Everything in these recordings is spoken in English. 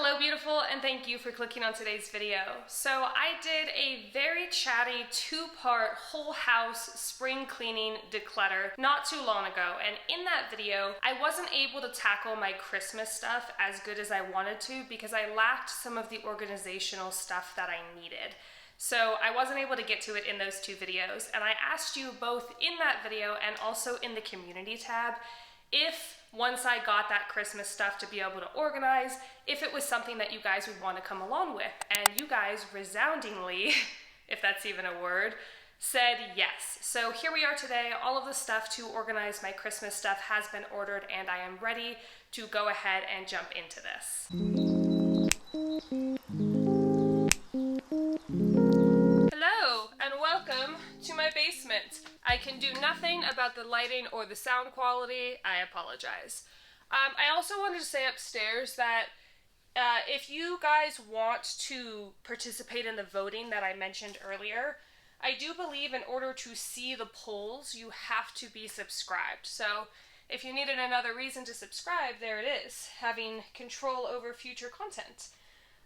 Hello beautiful, and thank you for clicking on today's video. So I did a very chatty two-part whole house spring cleaning declutter not too long ago, and in that video I wasn't able to tackle my Christmas stuff as good as I wanted to because I lacked some of the organizational stuff that I needed. So I wasn't able to get to it in those two videos, and I asked you both in that video and also in the community tab if once I got that Christmas stuff to be able to organize, if it was something that you guys would want to come along with. And you guys resoundingly, if that's even a word, said yes. So here we are today. All of the stuff to organize my Christmas stuff has been ordered, and I am ready to go ahead and jump into this. Hello, and welcome to my basement. I can do nothing about the lighting or the sound quality. I apologize. I also wanted to say upstairs that if you guys want to participate in the voting that I mentioned earlier, I do believe in order to see the polls, you have to be subscribed. So if you needed another reason to subscribe, there it is, having control over future content.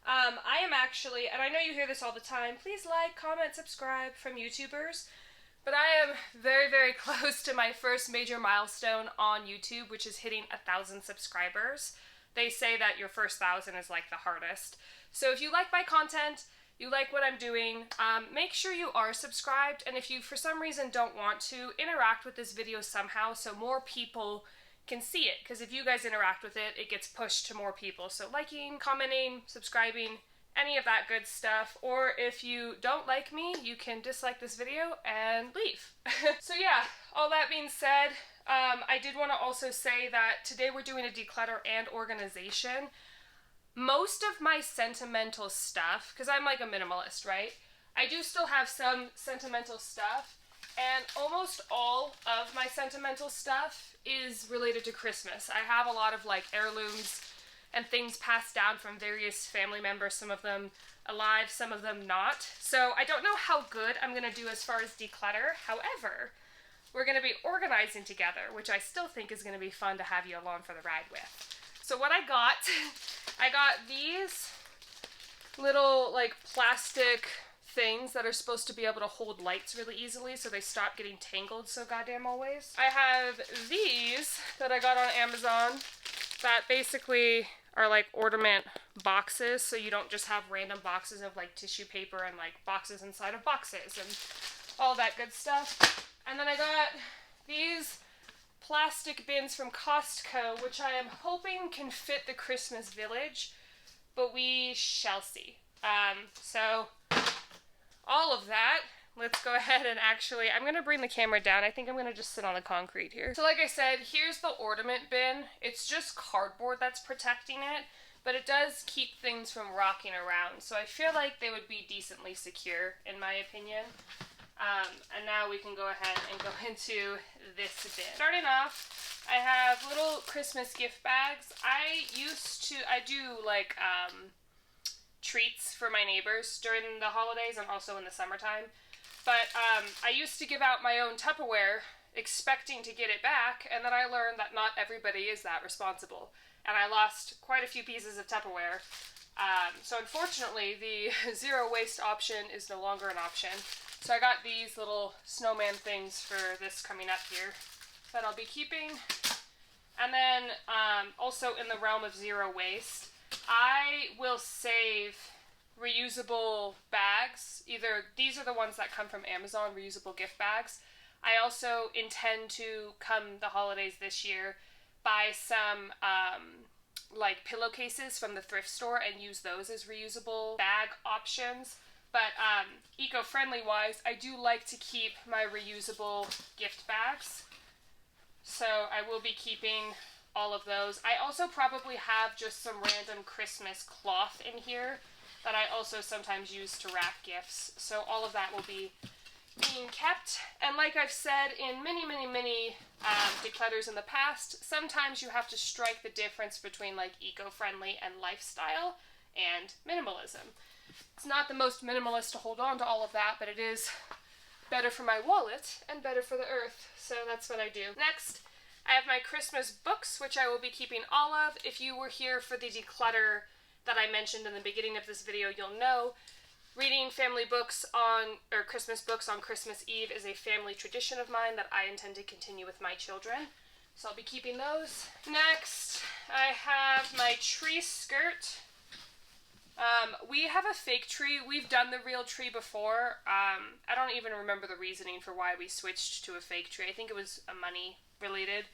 I am actually, and I know you hear this all the time, please like, comment, subscribe from YouTubers, but I am very, very close to my first major milestone on YouTube, which is hitting 1,000 subscribers. They say that your first 1,000 is like the hardest. So if you like my content, you like what I'm doing, make sure you are subscribed, and if you for some reason don't want to, interact with this video somehow so more people can see it, because if you guys interact with it, it gets pushed to more people. So liking, commenting, subscribing, any of that good stuff. Or if you don't like me, you can dislike this video and leave. So yeah, all that being said, I did want to also say that today we're doing a declutter and organization. Most of my sentimental stuff, because I'm like a minimalist, right? I do still have some sentimental stuff, and almost all of my sentimental stuff is related to Christmas. I have a lot of like heirlooms and things passed down from various family members, some of them alive, some of them not. So I don't know how good I'm going to do as far as declutter. However, we're going to be organizing together, which I still think is going to be fun to have you along for the ride with. So what I got these little like plastic things that are supposed to be able to hold lights really easily so they stop getting tangled so goddamn always. I have these that I got on Amazon that basically are like ornament boxes, so you don't just have random boxes of like tissue paper and like boxes inside of boxes and all that good stuff. And then I got these plastic bins from Costco, which I am hoping can fit the Christmas village, but we shall see. So all of that, let's go ahead and actually, I'm going to bring the camera down. I think I'm going to just sit on the concrete here. So like I said, here's the ornament bin. It's just cardboard that's protecting it, but it does keep things from rocking around. So I feel like they would be decently secure, in my opinion. And now we can go ahead and go into this bin. Starting off, I have little Christmas gift bags. I do like treats for my neighbors during the holidays and also in the summertime. But I used to give out my own Tupperware expecting to get it back, and then I learned that not everybody is that responsible. And I lost quite a few pieces of Tupperware. So unfortunately, the zero waste option is no longer an option. So I got these little snowman things for this coming up here that I'll be keeping. And then also in the realm of zero waste, I will save reusable bags. Either these are the ones that come from Amazon, reusable gift bags. I also intend to, come the holidays this year, buy some like pillowcases from the thrift store and use those as reusable bag options. But eco-friendly wise, I do like to keep my reusable gift bags. So I will be keeping all of those. I also probably have just some random Christmas cloth in here that I also sometimes use to wrap gifts. So all of that will be being kept. And like I've said in many declutters in the past, sometimes you have to strike the difference between like eco-friendly and lifestyle and minimalism. It's not the most minimalist to hold on to all of that, but it is better for my wallet and better for the earth. So that's what I do. Next, I have my Christmas books, which I will be keeping all of. If you were here for the declutter that I mentioned in the beginning of this video, you'll know reading family books or Christmas books on Christmas Eve is a family tradition of mine that I intend to continue with my children. So I'll be keeping those. Next, I have my tree skirt. We have a fake tree. We've done the real tree before. I don't even remember the reasoning for why we switched to a fake tree. I think it was money related.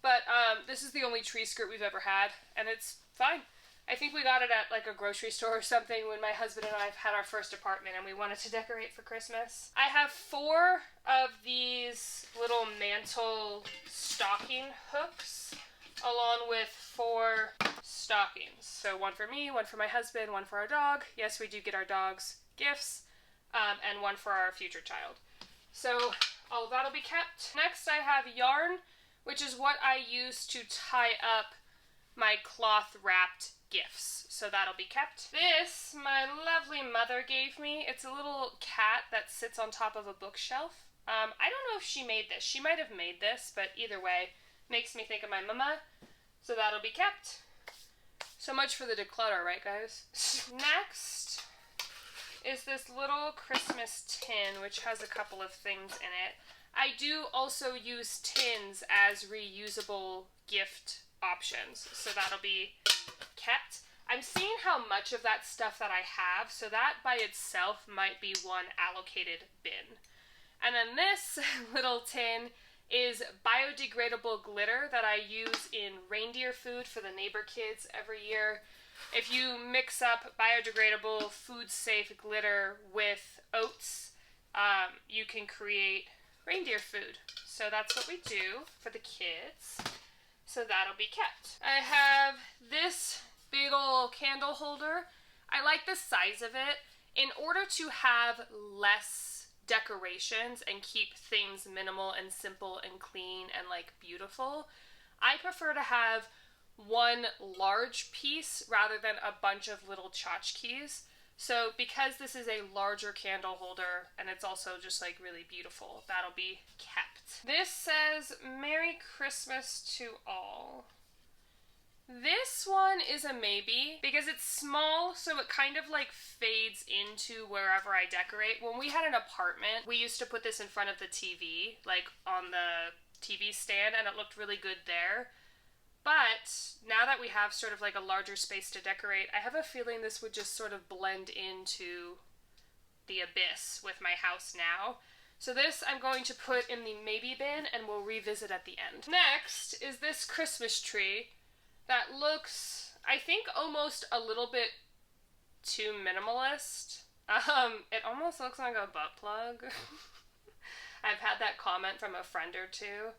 But this is the only tree skirt we've ever had, and it's fine. I think we got it at like a grocery store or something when my husband and I had our first apartment and we wanted to decorate for Christmas. I have 4 of these little mantle stocking hooks along with 4 stockings. So 1 for me, 1 for my husband, 1 for our dog. Yes, we do get our dogs gifts, and 1 for our future child. So all of that'll be kept. Next I have yarn, which is what I use to tie up my cloth wrapped gifts. So that'll be kept. This, my lovely mother gave me. It's a little cat that sits on top of a bookshelf. I don't know if she made this. She might have made this, but either way, makes me think of my mama. So that'll be kept. So much for the declutter, right guys? Next is this little Christmas tin, which has a couple of things in it. I do also use tins as reusable gift options, so that'll be kept. I'm seeing how much of that stuff that I have, so that by itself might be one allocated bin. And then this little tin is biodegradable glitter that I use in reindeer food for the neighbor kids every year. If you mix up biodegradable, food-safe glitter with oats, you can create reindeer food. So that's what we do for the kids. So that'll be kept. I have this big ol' candle holder. I like the size of it. In order to have less decorations and keep things minimal and simple and clean and like beautiful, I prefer to have one large piece rather than a bunch of little tchotchkes. So because this is a larger candle holder and it's also just like really beautiful, that'll be kept. This says Merry Christmas to all. This one is a maybe because it's small, so it kind of like fades into wherever I decorate. When we had an apartment, we used to put this in front of the TV, like on the TV stand, and it looked really good there. But now that we have sort of like a larger space to decorate, I have a feeling this would just sort of blend into the abyss with my house now. So this I'm going to put in the maybe bin and we'll revisit at the end. Next is this Christmas tree that looks, I think, almost a little bit too minimalist. It almost looks like a butt plug. I've had that comment from a friend or two.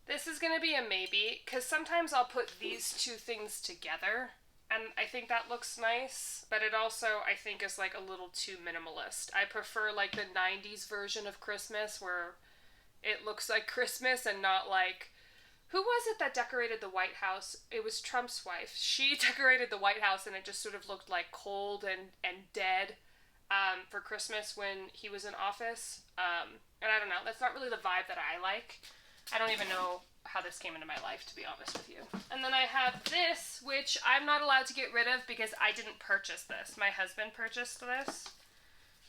This is going to be a maybe, because sometimes I'll put these two things together, and I think that looks nice, but it also, I think, is like a little too minimalist. I prefer like the 90s version of Christmas, where it looks like Christmas and not like, who was it that decorated the White House? It was Trump's wife. She decorated the White House, and it just sort of looked like cold and dead for Christmas when he was in office. And I don't know, that's not really the vibe that I like. I don't even know how this came into my life, to be honest with you. And then I have this, which I'm not allowed to get rid of because I didn't purchase this. My husband purchased this,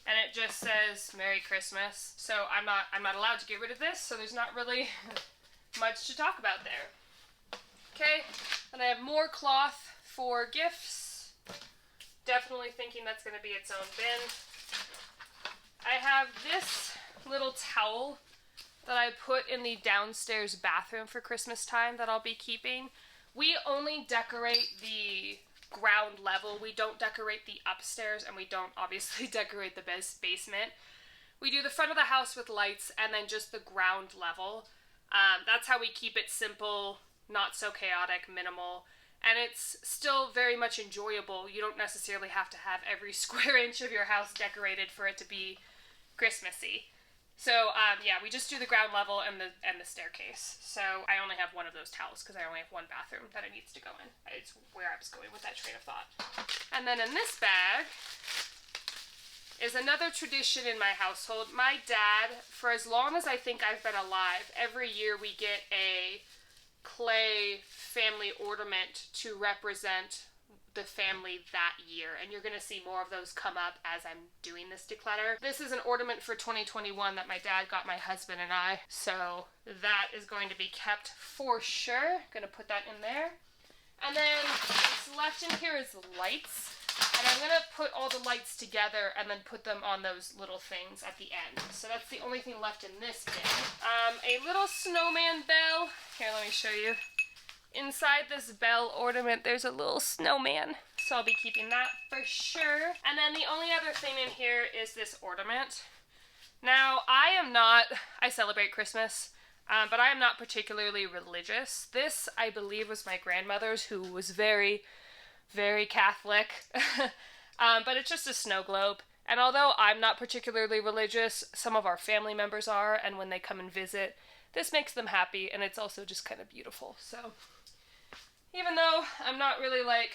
and it just says Merry Christmas. So I'm not allowed to get rid of this, so there's not really much to talk about there. Okay, and I have more cloth for gifts. Definitely thinking that's going to be its own bin. I have this little towel that I put in the downstairs bathroom for Christmas time that I'll be keeping. We only decorate the ground level. We don't decorate the upstairs, and we don't obviously decorate the basement. We do the front of the house with lights and then just the ground level. That's how we keep it simple, not so chaotic, minimal, and it's still very much enjoyable. You don't necessarily have to have every square inch of your house decorated for it to be Christmassy. So, yeah, we just do the ground level and the staircase. So I only have one of those towels because I only have one bathroom that it needs to go in. It's where I was going with that train of thought. And then in this bag is another tradition in my household. My dad, for as long as I think I've been alive, every year we get a clay family ornament to represent the family that year, and you're gonna see more of those come up as I'm doing this declutter. This is an ornament for 2021 that my dad got my husband and I, so that is going to be kept for sure. Gonna put that in there. And then what's left in here is lights. And I'm going to put all the lights together and then put them on those little things at the end. So that's the only thing left in this bin. A little snowman bell. Here, let me show you. Inside this bell ornament, there's a little snowman. So I'll be keeping that for sure. And then the only other thing in here is this ornament. Now, I celebrate Christmas, but I am not particularly religious. This, I believe, was my grandmother's, who was very, very Catholic. But it's just a snow globe. And although I'm not particularly religious, some of our family members are, and when they come and visit, this makes them happy, and it's also just kind of beautiful. So, even though I'm not really, like,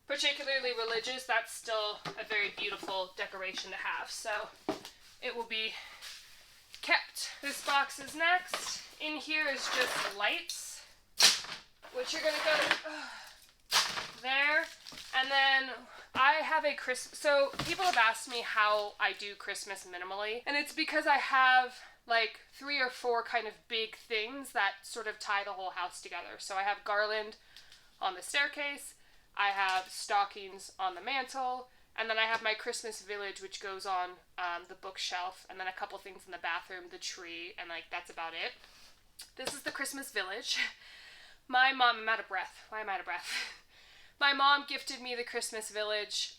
particularly religious, that's still a very beautiful decoration to have. So, it will be kept. This box is next. In here is just lights, which are gonna go there. And then I have a so people have asked me how I do Christmas minimally, and it's because I have like 3 or 4 kind of big things that sort of tie the whole house together. So I have garland on the staircase, I have stockings on the mantle, and then I have my Christmas village, which goes on the bookshelf, and then a couple things in the bathroom, the tree, and like that's about it. This is the Christmas village. My mom, I'm out of breath. Why am I out of breath? My mom gifted me the Christmas village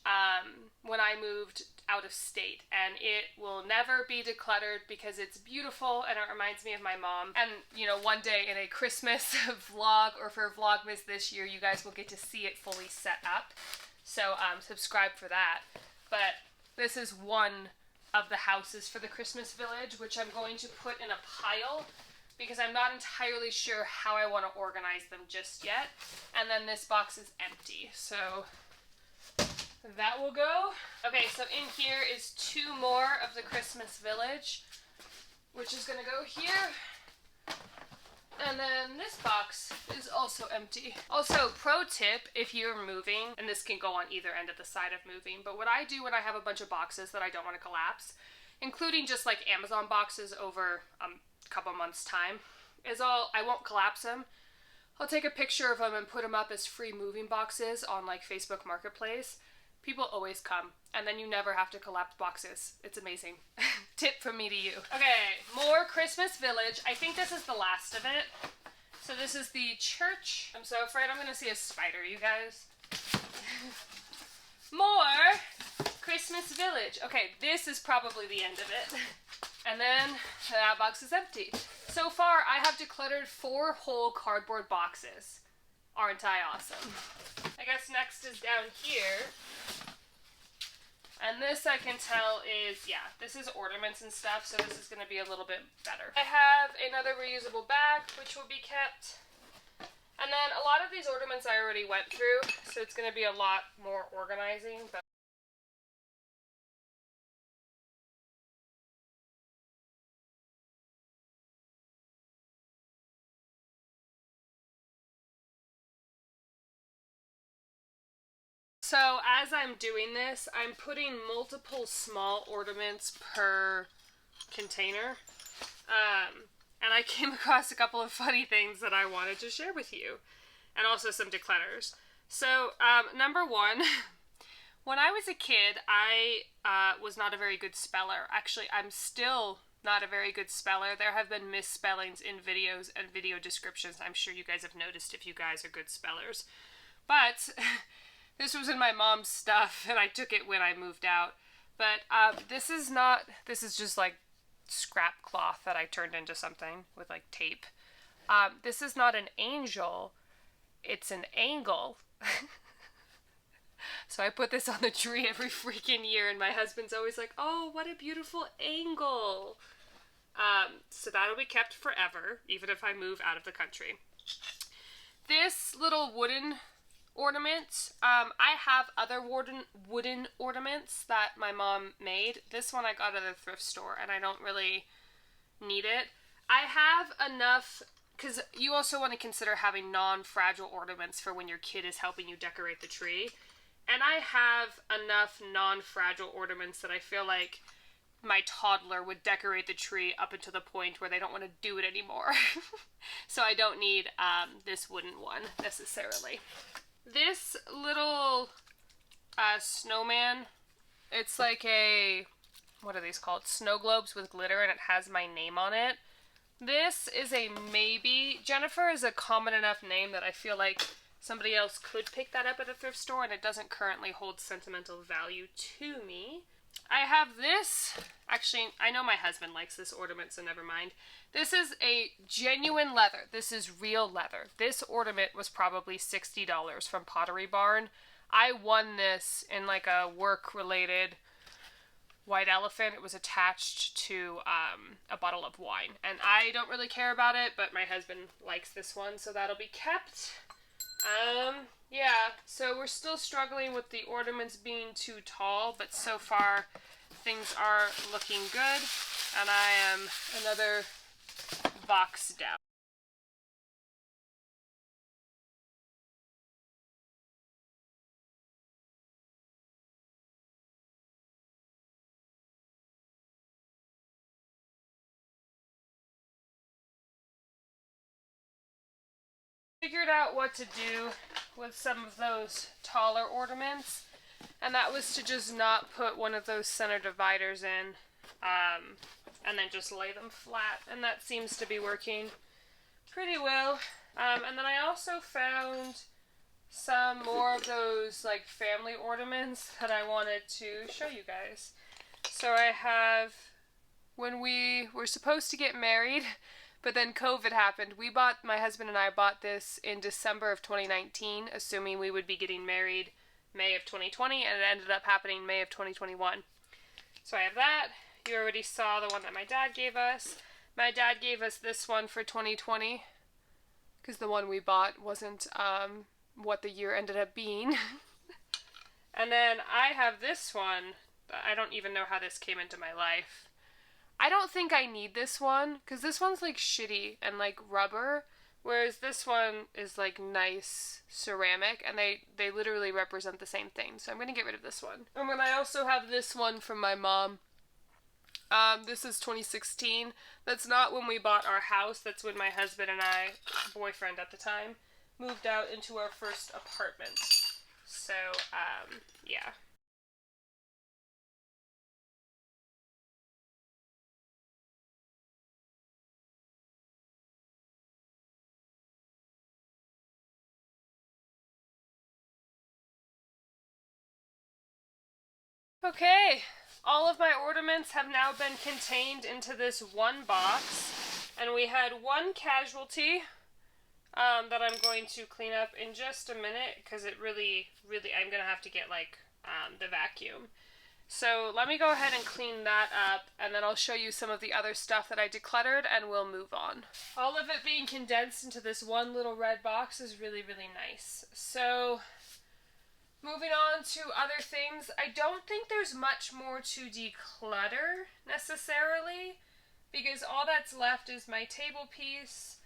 when I moved out of state, and it will never be decluttered because it's beautiful and it reminds me of my mom. And, you know, one day in a Christmas vlog, or for Vlogmas this year, you guys will get to see it fully set up. So subscribe for that. But this is one of the houses for the Christmas village, which I'm going to put in a pile because I'm not entirely sure how I want to organize them just yet. And then this box is empty, so that will go. Okay, so in here is 2 more of the Christmas village, which is going to go here. And then this box is also empty. Also, pro tip, if you're moving, and this can go on either end of the side of moving, but what I do when I have a bunch of boxes that I don't want to collapse, including just like Amazon boxes over a couple months time, is I won't collapse them. I'll take a picture of them and put them up as free moving boxes on like Facebook Marketplace. People always come, and then you never have to collapse boxes. It's amazing. Tip from me to you. Okay, more Christmas village. I think this is the last of it. So this is the church. I'm so afraid I'm gonna see a spider, you guys. More Christmas village. Okay, this is probably the end of it. And then that box is empty. So far, I have decluttered 4 whole cardboard boxes. Aren't I awesome? I guess next is down here. And this I can tell is, yeah, this is ornaments and stuff, so this is going to be a little bit better. I have another reusable bag, which will be kept. And then a lot of these ornaments I already went through, so it's going to be a lot more organizing. But so as I'm doing this, I'm putting multiple small ornaments per container. And I came across a couple of funny things that I wanted to share with you. And also some declutters. So, number 1, when I was a kid, I was not a very good speller. Actually, I'm still not a very good speller. There have been misspellings in videos and video descriptions. I'm sure you guys have noticed if you guys are good spellers. But this was in my mom's stuff, and I took it when I moved out. But this is just like scrap cloth that I turned into something with like tape. This is not an angel, it's an angle. So I put this on the tree every freaking year, and my husband's always like, oh, what a beautiful angle. So that'll be kept forever, even if I move out of the country. This little wooden ornament, I have other wooden ornaments that my mom made. This one I got at a thrift store, and I don't really need it. I have enough because you also want to consider having non-fragile ornaments for when your kid is helping you decorate the tree. And I have enough non-fragile ornaments that I feel like my toddler would decorate the tree up until the point where they don't want to do it anymore. So I don't need this wooden one necessarily. This little snowman, it's like a, what are these called? Snow globes with glitter, and it has my name on it. This is a maybe. Jennifer is a common enough name that I feel like somebody else could pick that up at a thrift store, and it doesn't currently hold sentimental value to me. I have this. Actually, I know my husband likes this ornament, so never mind. This is a genuine leather. This is real leather. This ornament was probably $60 from Pottery Barn. I won this in like a work-related white elephant. It was attached to a bottle of wine, and I don't really care about it, but my husband likes this one, so that'll be kept. Yeah, so we're still struggling with the ornaments being too tall, but so far things are looking good, and I am another box down. Figured out what to do with some of those taller ornaments, and that was to just not put one of those center dividers in, and then just lay them flat, and that seems to be working pretty well. And then I also found some more of those like family ornaments that I wanted to show you guys. So I have, when we were supposed to get married, but then COVID happened. My husband and I bought this in December of 2019, assuming we would be getting married May of 2020, and it ended up happening May of 2021. So I have that. You already saw the one that my dad gave us. My dad gave us this one for 2020, because the one we bought wasn't what the year ended up being. And then I have this one. I don't even know how this came into my life. I don't think I need this one, because this one's like shitty and like rubber, whereas this one is like nice ceramic, and they literally represent the same thing. So I'm going to get rid of this one. And then I also have this one from my mom. This is 2016. That's not when we bought our house. That's when my husband and I, boyfriend at the time, moved out into our first apartment. So, yeah. Okay, all of my ornaments have now been contained into this one box, and we had one casualty that I'm going to clean up in just a minute, because it really, I'm going to have to get like the vacuum. So let me go ahead and clean that up, and then I'll show you some of the other stuff that I decluttered, and we'll move on. All of it being condensed into this one little red box is really, really nice. So moving on to other things, I don't think there's much more to declutter necessarily, because all that's left is my table piece.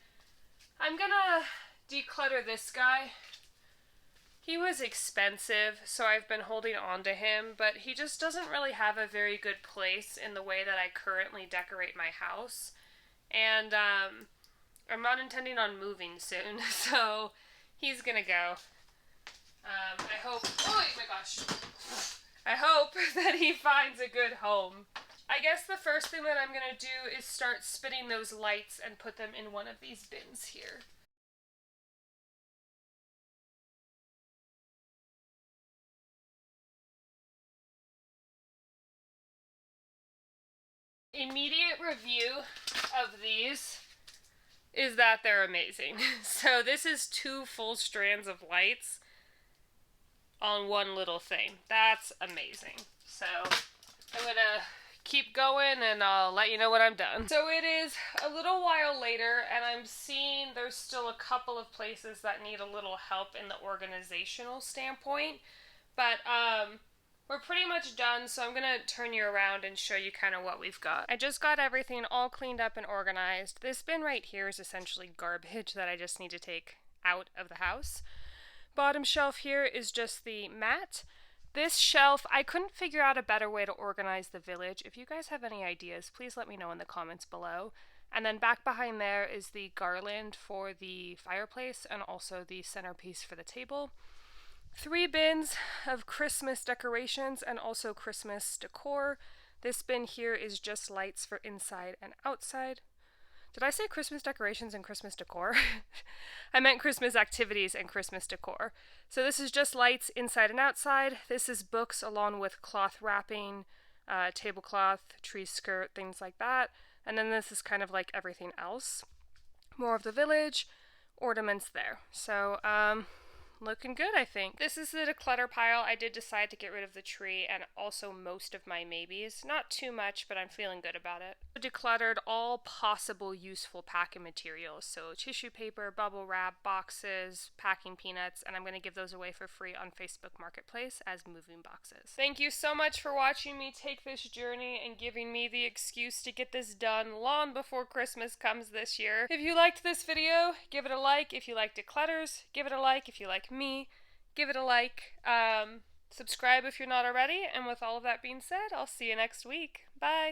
I'm gonna declutter this guy. He was expensive, so I've been holding on to him, but he just doesn't really have a very good place in the way that I currently decorate my house. And I'm not intending on moving soon, so he's gonna go. I hope, oh my gosh, I hope that he finds a good home. I guess the first thing that I'm going to do is start spinning those lights and put them in one of these bins here. Immediate review of these is that they're amazing. So this is 2 full strands of lights on one little thing. That's amazing. So I'm gonna keep going, and I'll let you know when I'm done. So it is a little while later, and I'm seeing there's still a couple of places that need a little help in the organizational standpoint, but We're pretty much done, so I'm gonna turn you around and show you kind of what we've got. I just got everything all cleaned up and organized. This bin right here is essentially garbage that I just need to take out of the house. Bottom shelf here is just the mat. This shelf, I couldn't figure out a better way to organize the village. If you guys have any ideas, please let me know in the comments below. And then back behind there is the garland for the fireplace and also the centerpiece for the table. 3 bins of Christmas decorations and also Christmas decor. This bin here is just lights for inside and outside. Did I say Christmas decorations and Christmas decor? I meant Christmas activities and Christmas decor. So this is just lights inside and outside. This is books along with cloth wrapping, tablecloth, tree skirt, things like that. And then this is kind of like everything else. More of the village, ornaments there. So, looking good, I think. This is the declutter pile. I did decide to get rid of the tree and also most of my maybes. Not too much, but I'm feeling good about it. Decluttered all possible useful packing materials. So tissue paper, bubble wrap, boxes, packing peanuts, and I'm going to give those away for free on Facebook Marketplace as moving boxes. Thank you so much for watching me take this journey and giving me the excuse to get this done long before Christmas comes this year. If you liked this video, give it a like. If you like declutters, give it a like. If you like me, give it a like. Subscribe if you're not already, and with all of that being said, I'll see you next week. Bye!